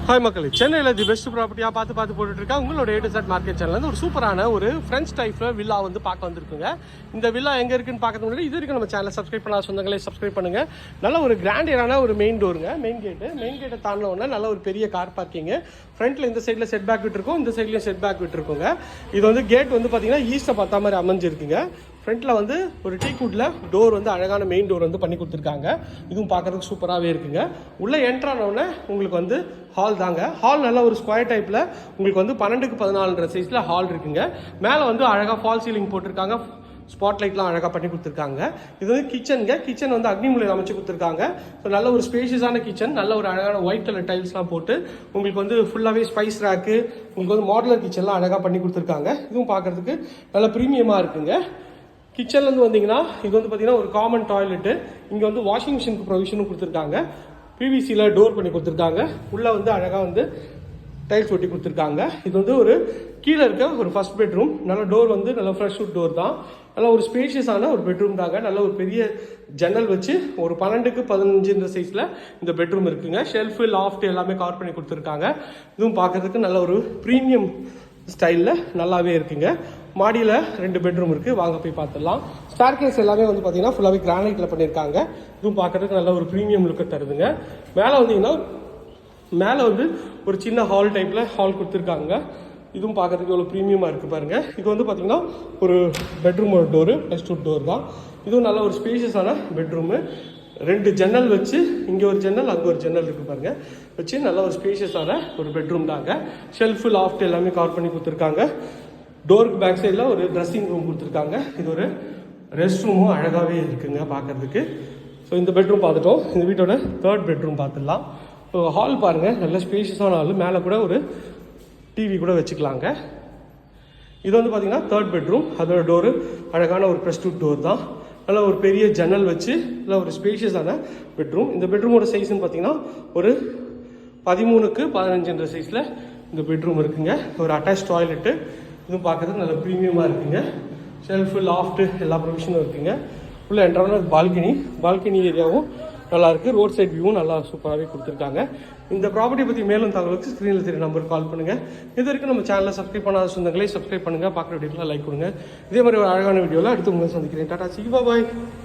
Hi மக்களே, சென்னையில் the best ப்ராப்பர்ட்டியாக பார்த்து போட்டுட்டு இருக்கா உங்களோட A to Z மார்க்கெட் சேனல்லேருந்து ஒரு சூப்பரான ஒரு ஃப்ரெண்ட்ஸ் டைப்பில் வில்லா வந்து பார்க்க வந்திருக்குங்க. இந்த வில்லா எங்கே இருக்குன்னு பார்க்கறது முன்னாடி இது வரைக்கும் நம்ம சேனலை சப்ஸ்கிரைப் பண்ணாத சொந்தங்களே சப்ஸ்கிரைப் பண்ணுங்கள். நல்ல ஒரு கிராண்டியரான ஒரு மெயின் டோருங்க. மெயின் கேட்டை தாண்டினோன்னா நல்ல ஒரு பெரிய கார் பார்க்கிங்கு. ஃப்ரண்ட்டில் இந்த சைடில் செட் பேக் விட்டுருக்கோம், இந்த சைட்லேயும் செட் பேக் விட்டுருக்கோங்க. இது வந்து கேட் வந்து பார்த்தீங்கன்னா ஈஸ்ட்டை பார்த்தா மாதிரி அமைஞ்சிருக்குங்க. ஃப்ரண்ட்டில் வந்து ஒரு டீக்குட்டில் டோர் வந்து அழகான மெயின் டோர் வந்து பண்ணி கொடுத்துருக்காங்க. இதுவும் பார்க்குறதுக்கு சூப்பராகவே இருக்குங்க. உள்ளே என்ட்ரானோடனே உங்களுக்கு வந்து ஹால் தாங்க. ஹால் நல்ல ஒரு ஸ்கொயர் டைப்பில் உங்களுக்கு வந்து 12x14 சைஸில் ஹால் இருக்குங்க. மேலே வந்து அழகாக ஃபால் சீலிங் போட்டிருக்காங்க, ஸ்பாட் லைட்லாம் அழகாக பண்ணி கொடுத்துருக்காங்க. இது வந்து கிச்சனுங்க. கிச்சன் வந்து அக்னிமுலையில் அமைச்சு கொடுத்துருக்காங்க. ஸோ நல்ல ஒரு ஸ்பேஷியஸான கிச்சன், நல்ல ஒரு அழகான ஒயிட் கலர் டைல்ஸ்லாம் போட்டு உங்களுக்கு வந்து ஃபுல்லாகவே ஸ்பைஸ் ரேக்கு, உங்களுக்கு வந்து மாடுலர் கிச்சன்லாம் அழகாக பண்ணி கொடுத்துருக்காங்க. இதுவும் பார்க்குறதுக்கு நல்ல ப்ரீமியமாக இருக்குங்க. கிச்சன்லேருந்து வந்தீங்கன்னா இது வந்து பார்த்தீங்கன்னா ஒரு காமன் டாய்லெட்டு. இங்கே வந்து வாஷிங் மிஷினுக்கு ப்ரொவிஷனும் கொடுத்துருக்காங்க. பிவிசியில் டோர் பண்ணி கொடுத்துருக்காங்க. உள்ளே வந்து அழகாக வந்து டைல்ஸ் ஒட்டி கொடுத்துருக்காங்க. இது வந்து ஒரு கீழே இருக்க ஒரு ஃபர்ஸ்ட் பெட்ரூம். நல்ல டோர் வந்து நல்ல ஃப்ரெஷ் வுட் டோர் தான். நல்ல ஒரு ஸ்பேஷியஸான ஒரு பெட்ரூம் தாங்க. நல்ல ஒரு பெரிய ஜன்னல் வச்சு ஒரு 12x15 சைஸில் இந்த பெட்ரூம் இருக்குங்க. ஷெல்ஃபு, லாஃப்ட் எல்லாமே கவர் பண்ணி கொடுத்துருக்காங்க. இதுவும் பார்க்கறதுக்கு நல்ல ஒரு ப்ரீமியம் ஸ்டைலில் நல்லாவே இருக்குங்க. மாடியில் 2 பெட்ரூம் இருக்குது, வாங்க போய் பார்த்துடலாம். ஸ்டார் கேஸ் எல்லாமே வந்து பார்த்தீங்கன்னா ஃபுல்லாகவே கிரானைட்டில் பண்ணியிருக்காங்க. இதுவும் பார்க்கறதுக்கு நல்ல ஒரு ப்ரீமியம் லுக்கை தருதுங்க. மேலே வந்தீங்கன்னா மேலே வந்து ஒரு சின்ன ஹால் டைப்பில் ஹால் கொடுத்துருக்காங்க. இதுவும் பார்க்கறதுக்கு எவ்வளோ ப்ரீமியமாக இருக்குது பாருங்கள். இது வந்து பார்த்தீங்கன்னா ஒரு பெட்ரூமோட டோரு, வெஸ்ட் வுட் டோர் தான். இதுவும் நல்ல ஒரு ஸ்பேஷியஸான பெட்ரூமு. 2 ஜன்னல் வச்சு, இங்கே ஒரு ஜன்னல் அங்கே ஒரு ஜன்னல் இருக்குது பாருங்கள் வச்சு, நல்ல ஒரு ஸ்பேஷியஸான ஒரு பெட்ரூம் தாங்க. ஷெல்ஃபு, லாஃப்ட் எல்லாமே கவர் பண்ணி கொடுத்துருக்காங்க. டோருக்கு பேக் சைடில் ஒரு ட்ரெஸ்ஸிங் ரூம் கொடுத்துருக்காங்க. இது ஒரு ரெஸ்ட் ரூமும் அழகாகவே இருக்குங்க பார்க்குறதுக்கு. ஸோ இந்த பெட்ரூம் பார்த்துட்டோம். இந்த வீட்டோட 3rd பெட்ரூம் பார்த்துடலாம். ஸோ ஹால் பாருங்கள், நல்ல ஸ்பேஷியஸான ஹால். மேலே கூட ஒரு டிவி கூட வச்சுக்கலாங்க. இது வந்து பார்த்தீங்கன்னா 3rd பெட்ரூம். அதோட டோரு அழகான ஒரு ப்ரெஸ்டூட் டோர் தான். நல்ல ஒரு பெரிய ஜன்னல் வச்சு நல்ல ஒரு ஸ்பேஷியஸான பெட்ரூம். இந்த பெட்ரூமோட சைஸ்ன்னு பார்த்தீங்கன்னா ஒரு 13x15 சைஸில் இந்த பெட்ரூம் இருக்குங்க. ஒரு அட்டாச் டாய்லெட்டு. இதுவும் பார்க்கறதுக்கு நல்ல ப்ரீமியமாக இருக்குங்க. ஷெல்ஃபு, லாஃப்ட்டு எல்லா ப்ரொவிஷனும் இருக்குங்க. உள்ள என்ட்ரான பால்கனி ஏரியாவும் நல்லாயிருக்கு. ரோட் சைட் வியூவும் நல்லா சூப்பராகவே கொடுத்துருக்காங்க. இந்த ப்ராப்பர்ட்டி பற்றி மேலும் தகவலுக்கு ஸ்க்ரீனில் தெரிய நம்பருக்கு கால் பண்ணுங்கள். இது வரைக்கும் நம்ம சேனலை சப்ஸ்கிரைப் பண்ணாத சொந்தங்களே சப்ஸ்கிரைப் பண்ணுங்கள். பார்க்குற வீடியோலாம் லைக் கொடுங்க. இதே மாதிரி ஒரு அழகான வீடியோவில் அடுத்து உங்களை சந்திக்கிறேன். டாடா, சி பாய்.